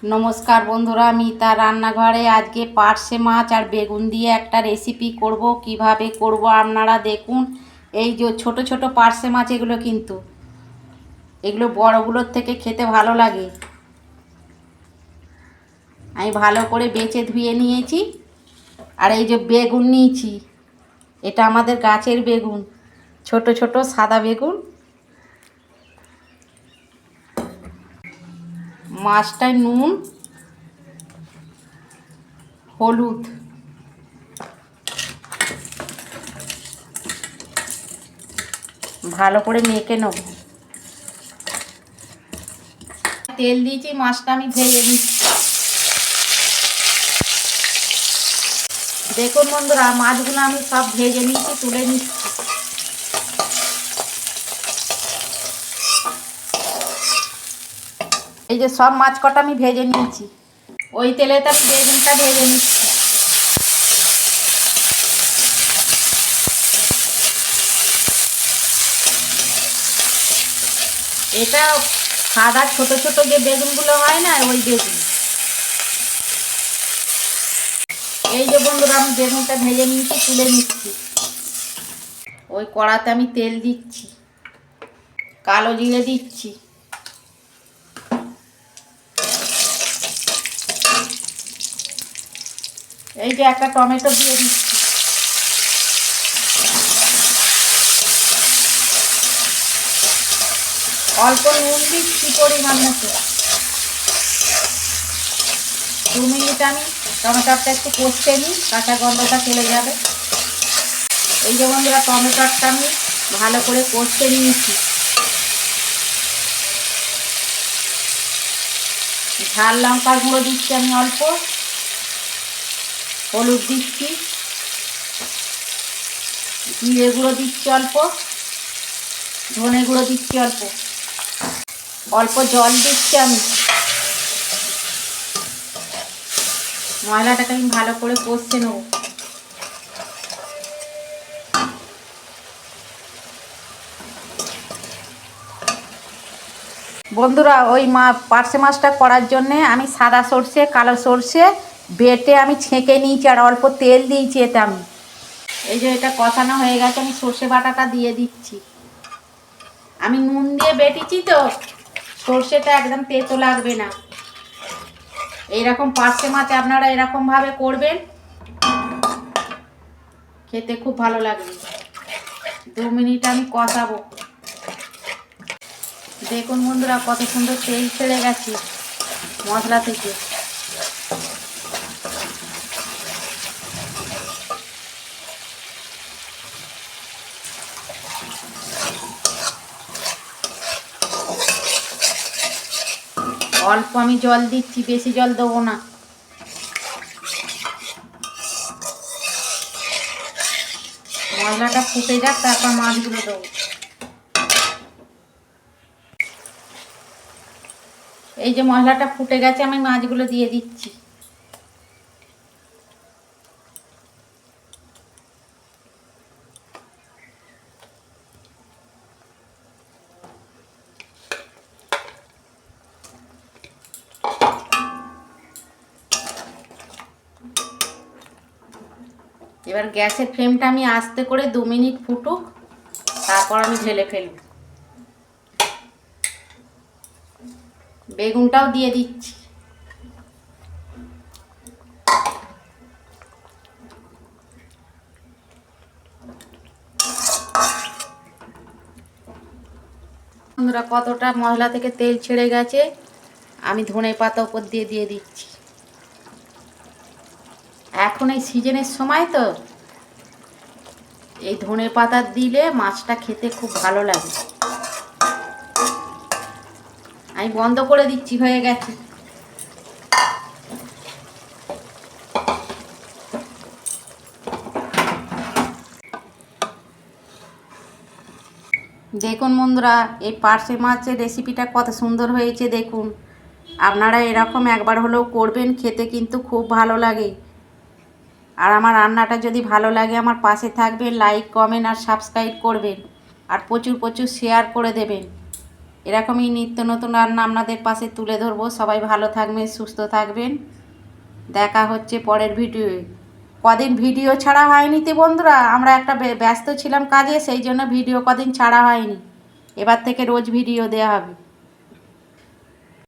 নমস্কার বন্ধুরা, আমি তার রান্নাঘরে আজকে পার্শে মাছ আর বেগুন দিয়ে একটা রেসিপি করব। কিভাবে করব আপনারা দেখুন। এই যে ছোট ছোট পার্শে মাছ, এগুলো বড়গুলোর থেকে খেতে ভালো লাগে। আমি ভালো করে বেছে ধুয়ে নিয়েছি। আর এই যে বেগুন নিয়েছি, এটা আমাদের গাছের বেগুন, ছোট ছোট সাদা বেগুন। মাছটায় নুন, হলুদ, ভালো করে মেখে নেব। তেল দিয়েছি, মাছটা আমি ভেজে নিচ্ছি। দেখুন বন্ধুরা, মাছগুলো আমি সব ভেজে নিচ্ছি, তুলে নিচ্ছি। এই যে সব মাছ কটা আমি ভেজে নিয়েছি। ওই তেলেতে আমি বেগুনটা ভেজে নিচ্ছি। এটা সাদা ছোট ছোট যে বেগুনগুলো হয় না, ওই বেগুন। এই যে বন্ধুরা, আমি বেগুনটা ভেজে নিচ্ছি, তুলে নিচ্ছি। ওই কড়াতে আমি তেল দিচ্ছি, কালো জিরে দিচ্ছি, এই যে একটা টমেটো দিয়ে দিচ্ছি, অল্প নুন দিচ্ছি পরিমাণ মতো। 2 মিনিট আমি টমেটোটা একটু কষতে নিই, কাঁচা গন্ধটা চলে যাবে। এই যে বন্ধুরা, টমেটোটা আমি ভালো করে কষতে নিয়েছি। ঝাল লঙ্কার গুঁড়ো দিচ্ছি আমি অল্প, হলুদ দিচ্ছি, জিরে গুঁড়ো দিচ্ছি অল্প, ধনে গুঁড়ো দিচ্ছি অল্প, অল্প জল দিচ্ছি আমি। মশলাটাকে আমি ভালো করে কষতে নেব। বন্ধুরা, ওই পার্শে মাছটা করার জন্যে আমি সাদা সর্ষে, কালো সর্ষে বেটে আমি ছেঁকে নিয়েছি, আর অল্প তেল দিয়েছি এতে আমি। এই যে এটা কষানো হয়ে গেছে, আমি সর্ষে বাটাটা দিয়ে দিচ্ছি। আমি নুন দিয়ে বেটেছি তো, সর্ষেটা একদম তেতো লাগবে না। এইরকম পার্শে মাছ আপনারা এরকমভাবে করবেন, খেতে খুব ভালো লাগবে। 2 মিনিট আমি কষাবো। দেখুন বন্ধুরা, কত সুন্দর তেল ছেড়ে গেছে মশলা থেকে। অল্প আমি জল দিচ্ছি, বেশি জল দেবো না। মশলাটা ফুটে যাক, তারপর মাছগুলো দেবো। এই যে মশলাটা ফুটে গেছে, আমি মাছগুলো দিয়ে দিচ্ছি। এবার গ্যাসের ফ্লেমটা আমি আস্তে করে 2 মিনিট ফুটুক, তারপর আমি ঢেলে ফেলব। বেগুনটাও দিয়ে দিচ্ছি। বন্ধুরা, কতটা মশলা থেকে তেল ছেড়ে গেছে, আমি ধনে পাতা উপর দিয়ে দিয়ে দিচ্ছি। এখন এই সিজনের সময় তো, এই ধনে পাতা দিলে মাছটা খেতে খুব ভালো লাগে। আমি বন্ধ করে দিচ্ছি, হয়ে গেছে। দেখুন বন্ধুরা, এই পার্শে মাছের রেসিপিটা কত সুন্দর হয়েছে দেখুন। আপনারা এরকম একবার হলেও করবেন, খেতে কিন্তু খুব ভালো লাগে। আর আমার রান্নাটা যদি ভালো লাগে, আমার পাশে থাকবেন, লাইক, কমেন্ট আর সাবস্ক্রাইব করবেন। আর প্রচুর প্রচুর শেয়ার করে দেবেন। এরকমই নিত্য নতুন রান্না আপনাদের পাশে তুলে ধরবো। সবাই ভালো থাকবেন, সুস্থ থাকবেন। দেখা হচ্ছে পরের ভিডিওয়ে। কদিন ভিডিও ছাড়া হয়নি তো বন্ধুরা, আমরা একটা ব্যস্ত ছিলাম কাজে, সেই জন্য ভিডিও কদিন ছাড়া হয়নি। এবার থেকে রোজ ভিডিও দেওয়া হবে।